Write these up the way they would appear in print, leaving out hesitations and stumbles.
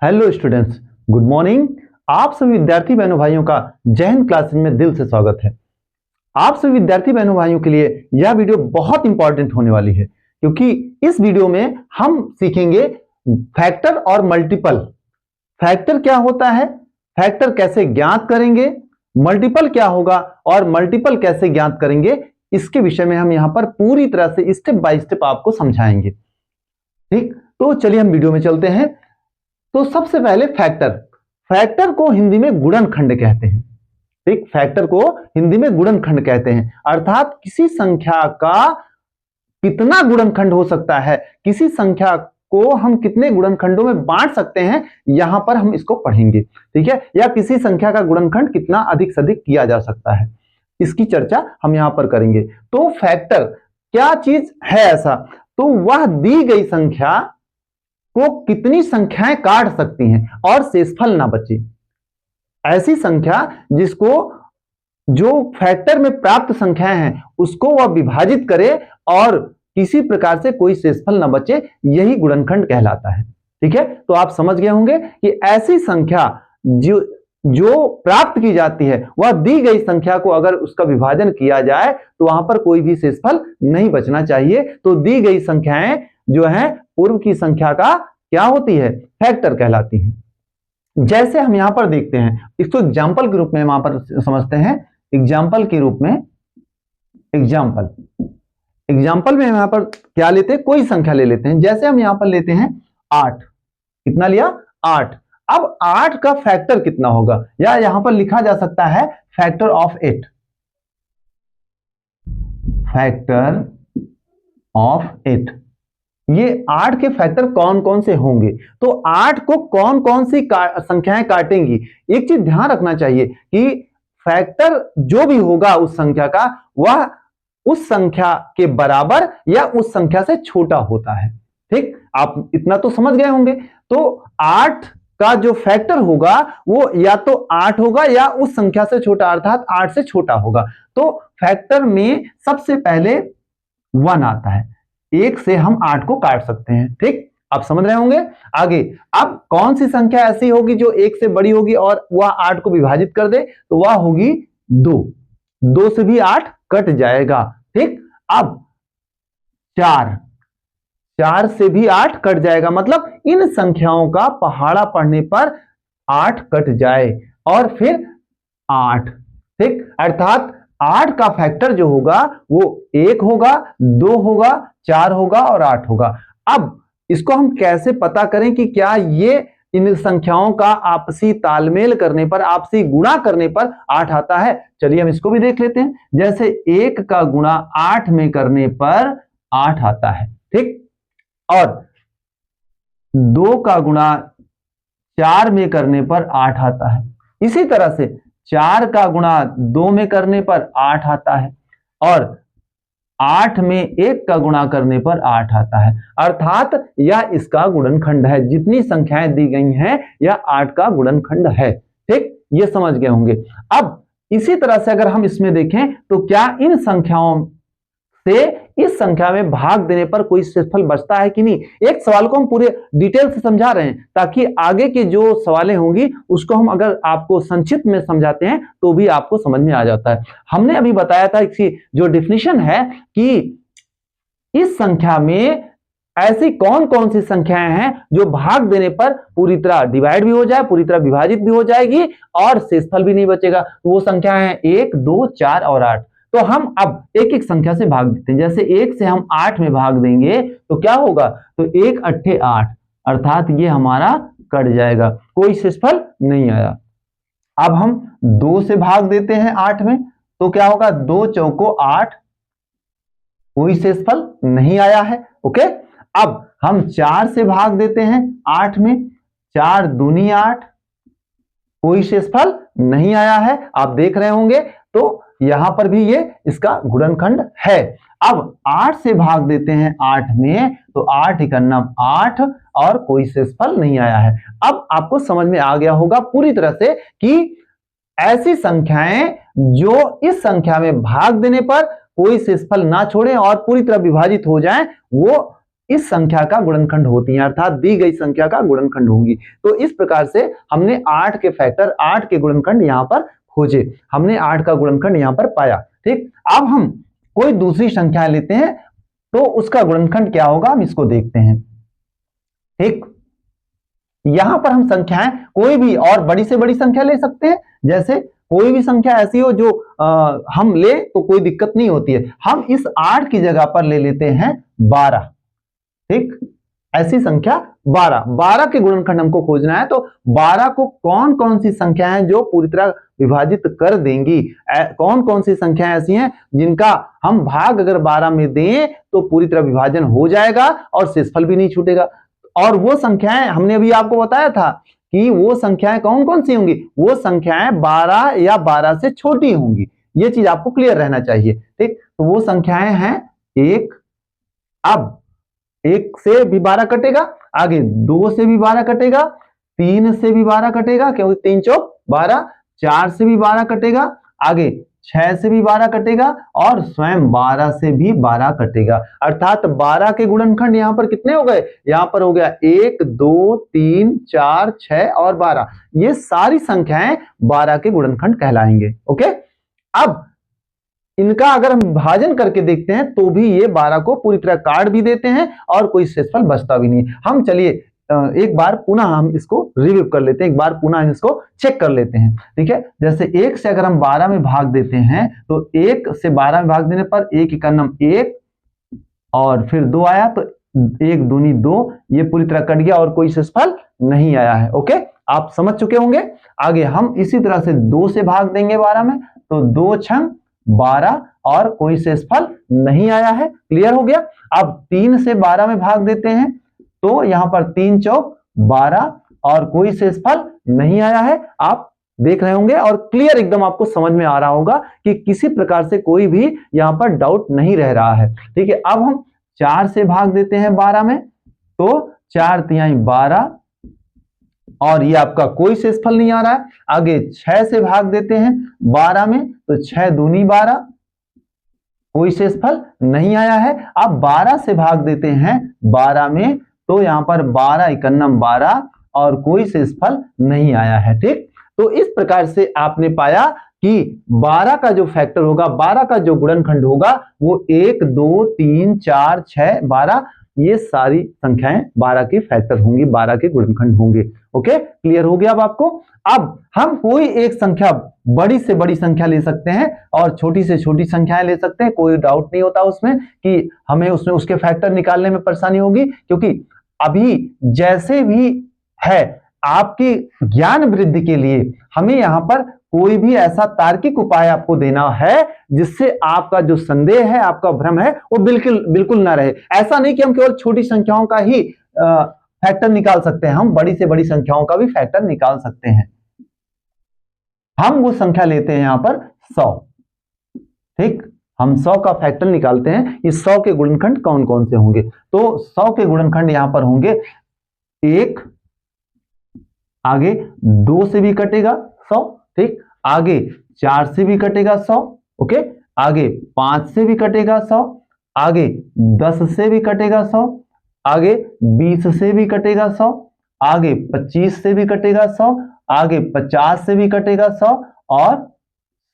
Hello students, good morning. आप सभी विद्यार्थी बहनों भाइयों का जय हिंद क्लासेस में दिल से स्वागत है। आप सभी विद्यार्थी बहनों भाइयों के लिए यह वीडियो बहुत इंपॉर्टेंट होने वाली है, क्योंकि इस वीडियो में हम सीखेंगे फैक्टर और मल्टीपल। फैक्टर क्या होता है, फैक्टर कैसे ज्ञात करेंगे, मल्टीपल क्या होगा और मल्टीपल कैसे ज्ञात करेंगे, इसके विषय में हम यहां पर पूरी तरह से स्टेप बाय स्टेप आपको समझाएंगे। ठीक, तो चलिए हम वीडियो में चलते हैं। तो सबसे पहले फैक्टर को हिंदी में गुणनखंड कहते हैं। ठीक, फैक्टर को हिंदी में गुणनखंड कहते हैं, अर्थात किसी संख्या का कितना गुणनखंड हो सकता है, किसी संख्या को हम कितने गुणनखंडों में बांट सकते हैं, यहां पर हम इसको पढ़ेंगे। ठीक है, या किसी संख्या का गुणनखंड कितना अधिक से अधिक किया जा सकता है, इसकी चर्चा हम यहां पर करेंगे। तो फैक्टर क्या चीज है ऐसा, तो वह दी गई संख्या को कितनी संख्याएं काट सकती हैं और शेषफल ना बचे, ऐसी संख्या जिसको जो फैक्टर में प्राप्त संख्याएं हैं उसको वह विभाजित करे और किसी प्रकार से कोई शेषफल ना बचे, यही गुणनखंड कहलाता है। ठीक है, तो आप समझ गए होंगे कि ऐसी संख्या जो प्राप्त की जाती है वह दी गई संख्या को अगर उसका विभाजन किया जाए तो वहां पर कोई भी शेषफल नहीं बचना चाहिए। तो दी गई संख्याएं जो है पूर्व की संख्या का क्या होती है, फैक्टर कहलाती है। जैसे हम यहां पर देखते हैं, इसको एग्जाम्पल के रूप में वहां पर समझते हैं। एग्जाम्पल के रूप में एग्जाम्पल में यहां पर क्या लेते हैं, कोई संख्या ले लेते हैं। जैसे हम यहां पर लेते हैं 8, कितना लिया 8। अब 8 का फैक्टर कितना होगा, या यहां पर लिखा जा सकता है फैक्टर ऑफ 8, फैक्टर ऑफ 8। ये 8 के फैक्टर कौन कौन से होंगे, तो 8 को कौन कौन सी संख्याएं काटेंगी। एक चीज ध्यान रखना चाहिए कि फैक्टर जो भी होगा उस संख्या का, वह उस संख्या के बराबर या उस संख्या से छोटा होता है। ठीक, आप इतना तो समझ गए होंगे। तो 8 का जो फैक्टर होगा वो या तो 8 होगा या उस संख्या से छोटा, अर्थात 8 से छोटा होगा। तो फैक्टर में सबसे पहले 1 आता है, 1 से हम 8 को काट सकते हैं। ठीक, आप समझ रहे होंगे। आगे अब कौन सी संख्या ऐसी होगी जो 1 से बड़ी होगी और वह 8 को विभाजित कर दे, तो वह होगी 2। 2 से भी 8 कट जाएगा। ठीक, अब 4 से भी 8 कट जाएगा, मतलब इन संख्याओं का पहाड़ा पढ़ने पर 8 कट जाए और फिर 8। ठीक, अर्थात 8 का फैक्टर जो होगा वो 1 होगा, 2 होगा, 4 होगा और 8 होगा। अब इसको हम कैसे पता करें कि क्या ये इन संख्याओं का आपसी तालमेल करने पर, आपसी गुणा करने पर 8 आता है। चलिए हम इसको भी देख लेते हैं। जैसे 1 का गुणा 8 में करने पर 8 आता है। ठीक, और 2 का गुणा 4 में करने पर 8 आता है। इसी तरह से 4 का गुणा 2 में करने पर 8 आता है और 8 में 1 का गुणा करने पर 8 आता है। अर्थात यह इसका गुणनखंड है। जितनी संख्याएं दी गई हैं यह 8 का गुणनखंड है। ठीक, ये समझ गए होंगे। अब इसी तरह से अगर हम इसमें देखें तो क्या इन संख्याओं से इस संख्या में भाग देने पर कोई शेषफल बचता है कि नहीं। एक सवाल को हम पूरे डिटेल से समझा रहे हैं ताकि आगे के जो सवालें होंगी उसको हम अगर आपको संक्षिप्त में समझाते हैं तो भी आपको समझ में आ जाता है। हमने अभी बताया था इसकी जो डेफिनेशन है कि इस संख्या में ऐसी कौन कौन सी संख्याएं हैं जो भाग देने पर पूरी तरह डिवाइड भी हो जाए, पूरी तरह विभाजित भी हो जाएगी और शेषफल भी नहीं बचेगा। वो संख्या है 1, 2, 4 और 8। तो हम अब एक एक संख्या से भाग देते हैं। जैसे 1 से हम 8 में भाग देंगे तो क्या होगा, तो 1 8 8, अर्थात ये हमारा कट जाएगा, कोई शेषफल नहीं आया। अब हम 2 से भाग देते हैं 8 में तो क्या होगा, 2 चौको 8, कोई शेषफल नहीं आया है। ओके, अब हम 4 से भाग देते हैं 8 में, 4 दूनी 8, कोई शेषफल नहीं आया है। आप देख रहे होंगे तो यहां पर भी ये इसका गुणनखंड है। अब 8 से भाग देते हैं 8 में तो 8 × 8 और कोई शेषफल नहीं आया है। अब आपको समझ में आ गया होगा पूरी तरह से कि ऐसी संख्याएं जो इस संख्या में भाग देने पर कोई शेषफल ना छोड़े और पूरी तरह विभाजित हो जाएं, वो इस संख्या का गुणनखंड होती हैं, अर्थात दी गई संख्या का गुणनखंड होंगी। तो इस प्रकार से हमने 8 के फैक्टर, 8 के गुणनखंड यहां पर खोजे, हमने 8 का गुणनखंड यहां पर पाया। ठीक, अब हम कोई दूसरी संख्या लेते हैं तो उसका गुणनखंड क्या होगा हम इसको देखते हैं। ठीक, यहां पर हम संख्याएं कोई भी और बड़ी से बड़ी संख्या ले सकते हैं, जैसे कोई भी संख्या ऐसी हो जो हम ले तो कोई दिक्कत नहीं होती है। हम इस 8 की जगह पर ले लेते हैं 12। ठीक, ऐसी संख्या 12, 12 के गुणनखंड हमको खोजना है। तो 12 को कौन कौन सी संख्याएं जो पूरी तरह विभाजित कर देंगी, कौन कौन सी संख्याएं ऐसी हैं जिनका हम भाग अगर 12 में दें तो पूरी तरह विभाजन हो जाएगा और शेषफल भी नहीं छूटेगा। और वो संख्याएं हमने अभी आपको बताया था कि वो संख्याएं कौन कौन सी होंगी, वो संख्याएं 12 या 12 से छोटी होंगी। ये चीज आपको क्लियर रहना चाहिए। ठीक, तो वो संख्याएं हैं 1, अब 1 से भी 12 कटेगा, आगे 2 से भी 12 कटेगा, 3 से भी 12 कटेगा, क्योंकि 3 चौक 12, 4 से भी 12 कटेगा, आगे 6 से भी 12 कटेगा और स्वयं 12 से भी 12 कटेगा। अर्थात 12 के गुणनखंड यहां पर कितने हो गए, यहां पर हो गया 1, 2, 3, 4, 6 और 12। ये सारी संख्याएं 12 के गुणनखंड कहलाएंगे। ओके, अब इनका अगर हम विभाजन करके देखते हैं तो भी ये 12 को पूरी तरह काट भी देते हैं और कोई शेषफल बचता भी नहीं। हम चलिए एक बार पुनः हम इसको रिव्यू कर लेते हैं, एक बार पुनः हम इसको चेक कर लेते हैं। ठीक है, जैसे 1 से अगर हम 12 में भाग देते हैं तो 1 से 12 में भाग देने पर 1 का नम 1 और फिर 2 आया तो 1 दूनी 2, ये पूरी तरह कट गया और कोई शेषफल नहीं आया है। ओके, आप समझ चुके होंगे। आगे हम इसी तरह से 2 से भाग देंगे 12 में तो 2 छंग 12 और कोई शेषफल नहीं आया है। क्लियर हो गया। अब 3 से 12 में भाग देते हैं तो यहां पर 3 चौक 12 और कोई शेषफल नहीं आया है। आप देख रहे होंगे और क्लियर एकदम आपको समझ में आ रहा होगा कि किसी प्रकार से कोई भी यहां पर डाउट नहीं रह रहा है। ठीक है, अब हम 4 से भाग देते हैं 12 में तो 4 तिहाई 12 और ये आपका कोई शेषफल नहीं आ रहा है। आगे 6 से भाग देते हैं 12 में तो 6 दूनी 12, कोई शेषफल नहीं आया है। अब 12 से भाग देते हैं 12 में तो यहां पर 12 इकन्नम 12 और कोई शेषफल नहीं आया है। ठीक, तो इस प्रकार से आपने पाया कि 12 का जो फैक्टर होगा, 12 का जो गुणनखंड होगा वो 1, 2, 3, 4, 6, 12, ये सारी संख्याएं 12 के फैक्टर होंगी, 12 के गुणनखंड होंगे। ओके, क्लियर हो गया अब आपको। अब हम कोई एक संख्या, बड़ी से बड़ी संख्या ले सकते हैं और छोटी से छोटी संख्याएं ले सकते हैं, कोई डाउट नहीं होता उसमें कि हमें उसमें उसके फैक्टर निकालने में परेशानी होगी, क्योंकि अभी जैसे भी है आपकी ज्ञान वृद्धि के लिए हमें यहां पर कोई भी ऐसा तार्किक उपाय आपको देना है जिससे आपका जो संदेह है, आपका भ्रम है, वो बिल्कुल ना रहे। ऐसा नहीं कि हम केवल छोटी संख्याओं का ही फैक्टर निकाल सकते हैं, हम बड़ी से बड़ी संख्याओं का भी फैक्टर निकाल सकते हैं। हम वो संख्या लेते हैं यहां पर 100। ठीक, हम 100 का फैक्टर निकालते हैं। इस 100 के गुणनखंड कौन कौन से होंगे, तो 100 के गुणनखंड यहां पर होंगे 1, आगे 2 से भी कटेगा 100, ठीक, आगे 4 से भी कटेगा 100, ओके, आगे 5 से भी कटेगा 100, आगे 10 से भी कटेगा 100, आगे 20 से भी कटेगा 100, आगे 25 से भी कटेगा 100, आगे 50 से भी कटेगा 100 और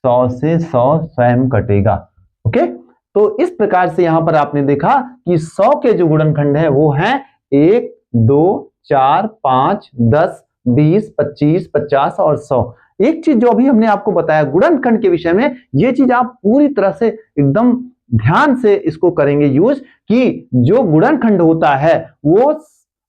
100 से 100 स्वयं कटेगा। ओके, तो इस प्रकार से यहां पर आपने देखा कि 100 के जो गुणनखंड है वो हैं 1, 2, 4, 5, 10, 20, 25, 50 और 100। एक चीज जो अभी हमने आपको बताया गुणनखंड के विषय में, ये चीज आप पूरी तरह से एकदम ध्यान से इसको करेंगे यूज, कि जो गुणनखंड होता है वो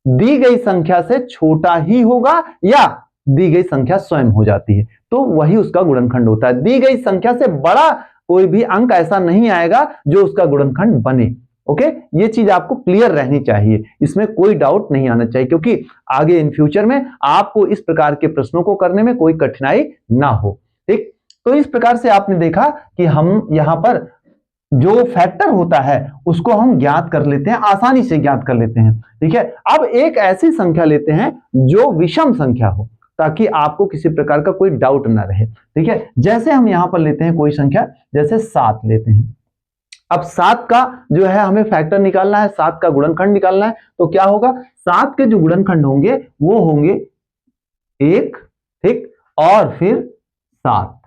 दी गई संख्या से छोटा ही होगा या दी गई संख्या स्वयं हो जाती है तो वही उसका गुणनखंड होता है। दी गई संख्या से बड़ा कोई भी अंक ऐसा नहीं आएगा जो उसका गुणनखंड बने। ओके, ये चीज आपको क्लियर रहनी चाहिए, इसमें कोई डाउट नहीं आना चाहिए, क्योंकि आगे इन फ्यूचर में आपको इस प्रकार के प्रश्नों को करने में कोई कठिनाई ना हो। ठीक, तो इस प्रकार से आपने देखा कि हम यहां पर जो फैक्टर होता है उसको हम ज्ञात कर लेते हैं, आसानी से ज्ञात कर लेते हैं। ठीक है, अब एक ऐसी संख्या लेते हैं जो विषम संख्या हो, ताकि आपको किसी प्रकार का कोई डाउट ना रहे। ठीक है, जैसे हम यहां पर लेते हैं कोई संख्या, जैसे 7 लेते हैं। अब 7 का जो है हमें फैक्टर निकालना है, 7 का गुणनखंड निकालना है, तो क्या होगा, 7 के जो गुणनखंड होंगे वो होंगे 1, ठीक, और फिर 7,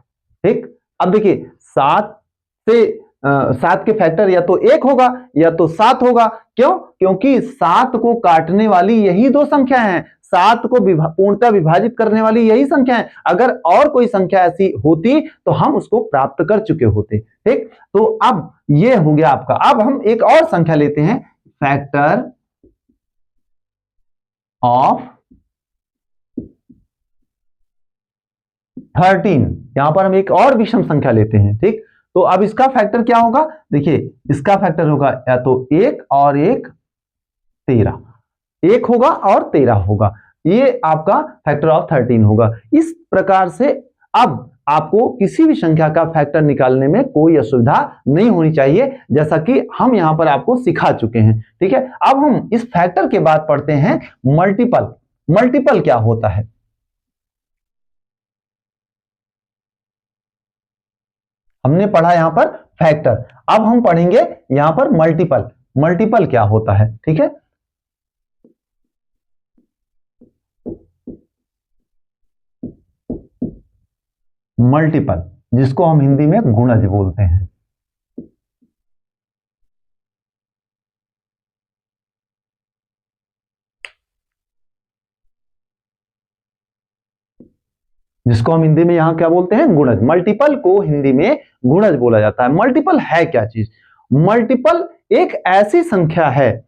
ठीक। अब देखिए 7 से 7 के फैक्टर या तो 1 होगा या तो 7 होगा। क्यों? क्योंकि 7 को काटने वाली यही दो संख्या हैं, 7 को पूर्णतः विभाजित करने वाली यही संख्या है। अगर और कोई संख्या ऐसी होती तो हम उसको प्राप्त कर चुके होते, ठीक। तो अब ये हो गया आपका। अब हम एक और संख्या लेते हैं, फैक्टर ऑफ 13। यहां पर हम एक और विषम संख्या लेते हैं, ठीक। तो अब इसका फैक्टर क्या होगा, देखिए इसका फैक्टर होगा या तो 1 और 1 13, 1 होगा और 13 होगा, ये आपका फैक्टर ऑफ 13 होगा। इस प्रकार से अब आपको किसी भी संख्या का फैक्टर निकालने में कोई असुविधा नहीं होनी चाहिए, जैसा कि हम यहां पर आपको सिखा चुके हैं, ठीक है। अब हम इस फैक्टर के बाद पढ़ते हैं मल्टीपल। मल्टीपल क्या होता है? हमने पढ़ा यहां पर फैक्टर, अब हम पढ़ेंगे यहां पर मल्टीपल। मल्टीपल क्या होता है, ठीक है। मल्टीपल, जिसको हम हिंदी में गुणज बोलते हैं। जिसको हम हिंदी में यहां क्या बोलते हैं, गुणज। मल्टीपल को हिंदी में गुणज बोला जाता है। मल्टीपल है क्या चीज? मल्टीपल एक ऐसी संख्या है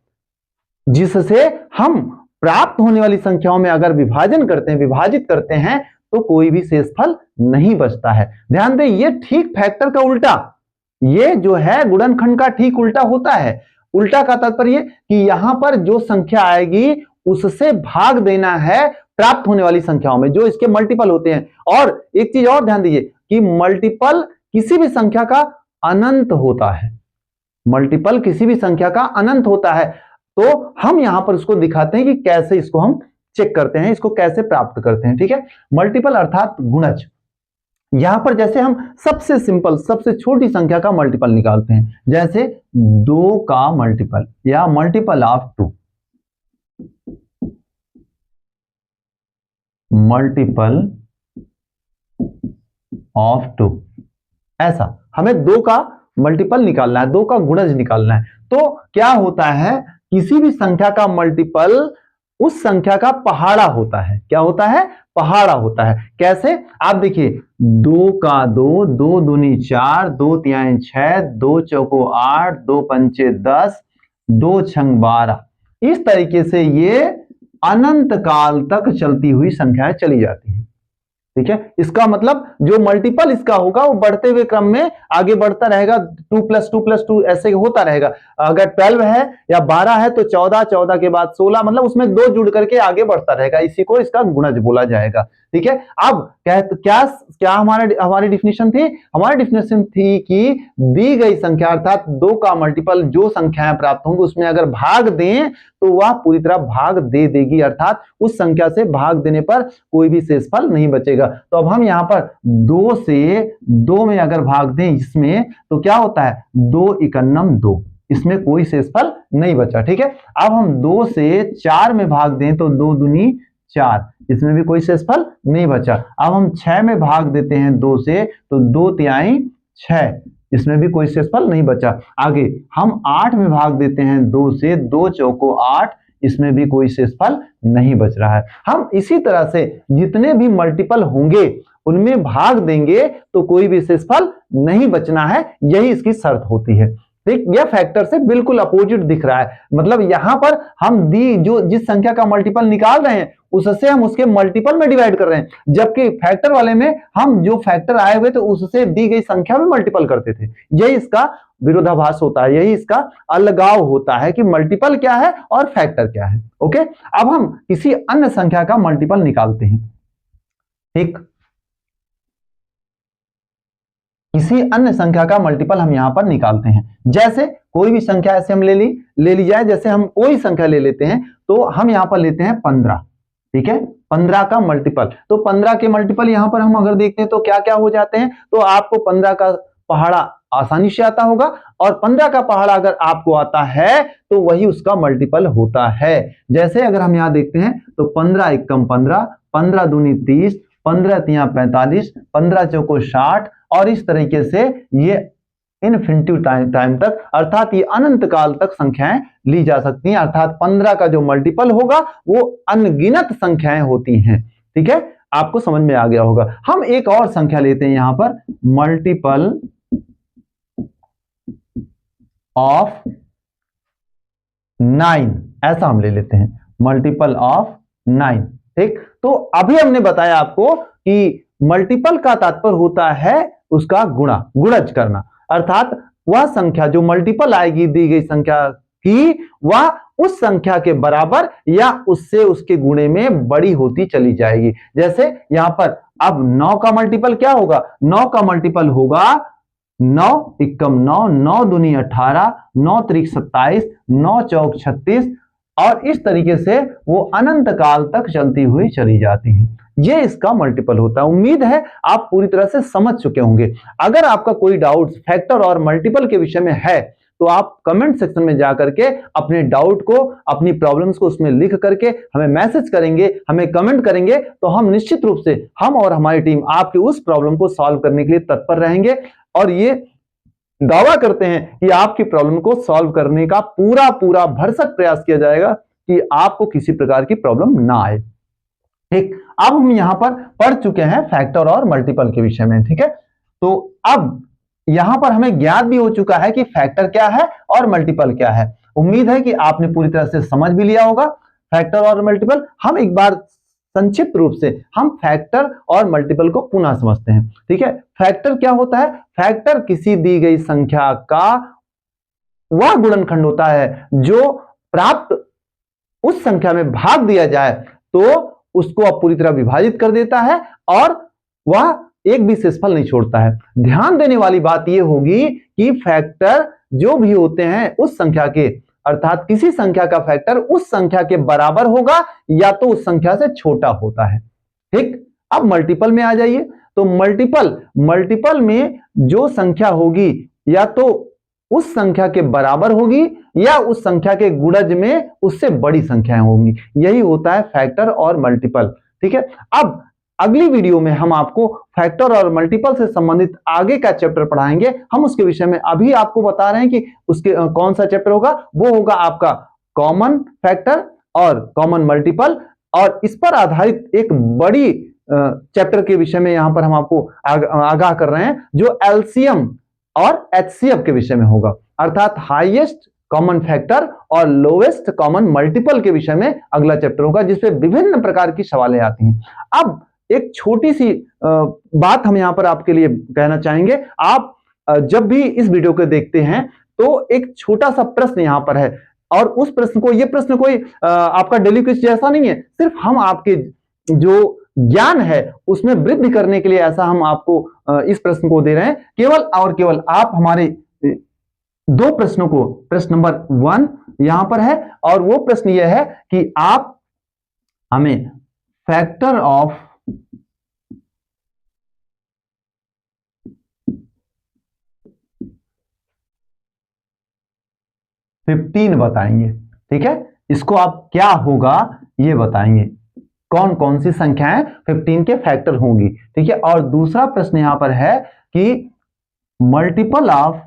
जिससे हम प्राप्त होने वाली संख्याओं में अगर विभाजन करते हैं, विभाजित करते हैं, तो कोई भी शेषफल नहीं बचता है। ध्यान दें, ये ठीक फैक्टर का उल्टा, ये जो है गुणनखंड का ठीक उल्टा होता है। उल्टा का तात्पर्य कि यहां पर जो संख्या आएगी उससे भाग देना है प्राप्त होने वाली संख्याओं में, जो इसके मल्टीपल होते हैं। और एक चीज और ध्यान दीजिए कि मल्टीपल किसी भी संख्या का अनंत होता है। मल्टीपल किसी भी संख्या का अनंत होता है। तो हम यहां पर उसको दिखाते हैं कि कैसे इसको हम चेक करते हैं, इसको कैसे प्राप्त करते हैं, ठीक है। मल्टीपल अर्थात गुणज। यहां पर जैसे हम सबसे सिंपल, सबसे छोटी संख्या का मल्टीपल निकालते हैं, जैसे 2 का मल्टीपल या मल्टीपल ऑफ 2, मल्टीपल ऑफ 2, ऐसा हमें 2 का मल्टीपल निकालना है, 2 का गुणज निकालना है। तो क्या होता है, किसी भी संख्या का मल्टीपल उस संख्या का पहाड़ा होता है। क्या होता है? पहाड़ा होता है। कैसे? आप देखिए 2 का 2, 2 दूनी 4, 2 तिहाई 6, 2 चौको 8, 2 पंचे 10, 2 छंग 12। इस तरीके से ये अनंत काल तक चलती हुई संख्याएं चली जाती हैं, ठीक है। इसका मतलब जो मल्टीपल इसका होगा वो बढ़ते हुए क्रम में आगे बढ़ता रहेगा, 2 + 2 + 2 ऐसे होता रहेगा। अगर 12 है या 12 है तो 14, 14 के बाद 16, मतलब उसमें 2 जुड़ करके आगे बढ़ता रहेगा। इसी को इसका गुणज बोला जाएगा, ठीक है। अब क्या क्या हमारी डिफिनेशन थी? हमारी डिफिनेशन थी कि दी गई संख्या अर्थात 2 का मल्टीपल जो संख्याएं प्राप्त होंगी उसमें अगर भाग दें तो वह पूरी तरह भाग दे देगी, अर्थात उस संख्या से भाग देने पर कोई भी शेषफल नहीं बचेगा। तो अब हम यहां पर 2 से 2 में अगर भाग दें इसमें, तो क्या होता है, 2 × 2, इसमें कोई शेषफल नहीं बचा, ठीक है। अब हम 2 से 4 में भाग दें तो 2 दूनी 4, इसमें भी कोई शेषफल नहीं बचा। अब हम 6 में भाग देते हैं 2 से, तो 2 तिहाई 6, इसमें भी कोई शेषफल नहीं बचा। आगे हम 8 में भाग देते हैं 2 से, 2 चौको 8, इसमें भी कोई शेषफल नहीं बच रहा है। हम इसी तरह से जितने भी मल्टीपल होंगे उनमें भाग देंगे तो कोई भी शेषफल नहीं बचना है, यही इसकी शर्त होती है, ठीक। यह फैक्टर से बिल्कुल अपोजिट दिख रहा है। मतलब यहां पर हम जिस संख्या का मल्टीपल निकाल रहे हैं उससे हम उसके मल्टीपल में डिवाइड कर रहे हैं, जबकि फैक्टर वाले में हम जो फैक्टर आए हुए थे उससे दी गई संख्या में मल्टीपल करते थे। यही इसका विरोधाभास होता है, यही इसका अलगाव होता है कि मल्टीपल क्या है और फैक्टर क्या है। ओके, अब हम किसी अन्य संख्या का मल्टीपल निकालते हैं, ठीक। किसी अन्य संख्या का मल्टीपल हम यहां पर निकालते हैं। जैसे कोई भी संख्या ऐसे हम ले ली जाए, जैसे हम कोई संख्या ले लेते हैं, तो हम यहां पर लेते हैं 15, ठीक है। 15 का मल्टीपल, तो 15 के मल्टीपल यहां पर हम अगर देखते हैं तो क्या क्या हो जाते हैं, तो आपको 15 का पहाड़ा आसानी से आता होगा, और 15 का पहाड़ा अगर आपको आता है तो वही उसका मल्टीपल होता है। जैसे अगर हम यहां देखते हैं तो 15 एकम 15, 15 दूनी 30, 15 तिया 45, 15 चौको 60, और इस तरीके से ये इनफिनिटिव टाइम तक, अर्थात ये अनंत काल तक संख्याएं ली जा सकती हैं। अर्थात 15 का जो मल्टीपल होगा वो अनगिनत संख्याएं होती हैं। ठीक है, आपको समझ में आ गया होगा। हम एक और संख्या लेते हैं यहां पर, मल्टीपल ऑफ 9, ऐसा हम ले लेते हैं, मल्टीपल ऑफ 9। ठीक, तो अभी हमने बताया आपको कि मल्टीपल का तात्पर्य होता है उसका गुणा, गुणज करना, अर्थात वह संख्या जो मल्टीपल आएगी दी गई संख्या की, वह उस संख्या के बराबर या उससे उसके गुणे में बड़ी होती चली जाएगी। जैसे यहां पर अब 9 का मल्टीपल क्या होगा, 9 का मल्टीपल होगा 9 एकम 9, 9 दूनी 18, 9 त्रिक 27, 9 चौक 36, और इस तरीके से वो अनंत काल तक चलती हुई चली जाती है। ये इसका मल्टीपल होता है। उम्मीद है आप पूरी तरह से समझ चुके होंगे। अगर आपका कोई डाउट फैक्टर और मल्टीपल के विषय में है तो आप कमेंट सेक्शन में जाकर के अपने डाउट को, अपनी प्रॉब्लम्स को उसमें लिख करके हमें मैसेज करेंगे, हमें कमेंट करेंगे, तो हम निश्चित रूप से, हम और हमारी टीम आपकी उस प्रॉब्लम को सॉल्व करने के लिए तत्पर रहेंगे, और ये दावा करते हैं कि आपकी प्रॉब्लम को सॉल्व करने का पूरा पूरा भरसक प्रयास किया जाएगा कि आपको किसी प्रकार की प्रॉब्लम ना आए। ठीक, अब हम यहां पर पढ़ चुके हैं फैक्टर और मल्टीपल के विषय में। ठीक है, तो अब यहां पर हमें ज्ञात भी हो चुका है कि फैक्टर क्या है और मल्टीपल क्या है। उम्मीद है कि आपने पूरी तरह से समझ भी लिया होगा फैक्टर और मल्टीपल। हम एक बार संक्षिप्त रूप से हम फैक्टर और मल्टीपल को पुनः समझते हैं। ठीक है, फैक्टर क्या होता है, फैक्टर किसी दी गई संख्या का वह गुणनखंड होता है जो प्राप्त उस संख्या में भाग दिया जाए तो उसको अब पूरी तरह विभाजित कर देता है और वह एक भी शेषफल नहीं छोड़ता है। ध्यान देने वाली बात यह होगी कि फैक्टर जो भी होते हैं उस संख्या के, अर्थात किसी संख्या का फैक्टर उस संख्या के बराबर होगा या तो उस संख्या से छोटा होता है। ठीक, अब मल्टीपल में आ जाइए। तो मल्टीपल में जो संख्या होगी या तो उस संख्या के बराबर होगी या उस संख्या के गुणज में उससे बड़ी संख्याएं होंगी। यही होता है फैक्टर और मल्टीपल। ठीक है, अब अगली वीडियो में हम आपको फैक्टर और मल्टीपल से संबंधित आगे का चैप्टर पढ़ाएंगे। हम उसके विषय में अभी आपको बता रहे हैं कि उसके कौन सा चैप्टर होगा। वो होगा आपका कॉमन फैक्टर और कॉमन मल्टीपल, और इस पर आधारित एक बड़ी चैप्टर के विषय में यहां पर हम आपको आगाह कर रहे हैं जो एलसीएम और एचसीएफ के विषय में होगा, अर्थात हाईएस्ट कॉमन फैक्टर और लोएस्ट कॉमन मल्टीपल के विषय में अगला चैप्टर होगा, जिसमें विभिन्न प्रकार की सवालें आती हैं। अब एक छोटी सी बात हम यहां पर आपके लिए कहना चाहेंगे। आप जब भी इस वीडियो को देखते हैं तो एक छोटा सा प्रश्न यहां पर है, और उस प्रश्न को, यह प्रश्न कोई आपका डेली क्विज जैसा नहीं है, सिर्फ हम आपके जो ज्ञान है उसमें वृद्धि करने के लिए ऐसा हम आपको इस प्रश्न को दे रहे हैं। केवल और केवल आप हमारे दो प्रश्नों को, प्रश्न नंबर 1 यहां पर है और वो प्रश्न यह है कि आप हमें फैक्टर ऑफ फिफ्टीन बताएंगे। ठीक है, इसको आप क्या होगा ये बताएंगे, कौन कौन सी संख्याएं 15 के फैक्टर होंगी। ठीक है, और दूसरा प्रश्न यहां पर है कि मल्टीपल ऑफ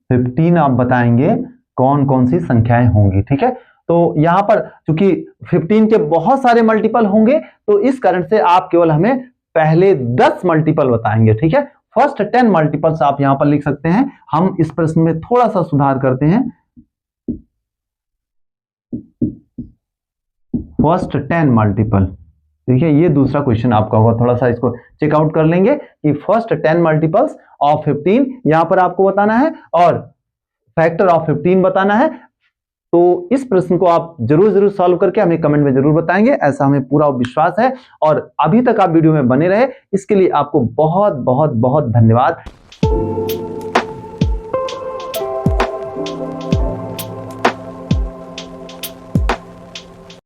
15 आप बताएंगे कौन कौन सी संख्याएं होंगी। ठीक है, तो यहां पर चूंकि 15 के बहुत सारे मल्टीपल होंगे तो इस कारण से आप केवल हमें पहले 10 मल्टीपल बताएंगे। ठीक है, फर्स्ट 10 मल्टीपल्स आप यहां पर लिख सकते हैं। हम इस प्रश्न में थोड़ा सा सुधार करते हैं, फर्स्ट 10 मल्टीपल। ठीक है, ये दूसरा क्वेश्चन आपका होगा, थोड़ा सा इसको चेकआउट कर लेंगे कि फर्स्ट 10 मल्टीपल्स ऑफ 15 यहां पर आपको बताना है और फैक्टर ऑफ 15 बताना है। तो इस प्रश्न को आप जरूर सॉल्व करके हमें कमेंट में जरूर बताएंगे, ऐसा हमें पूरा विश्वास है। और अभी तक आप वीडियो में बने रहे इसके लिए आपको बहुत बहुत बहुत धन्यवाद।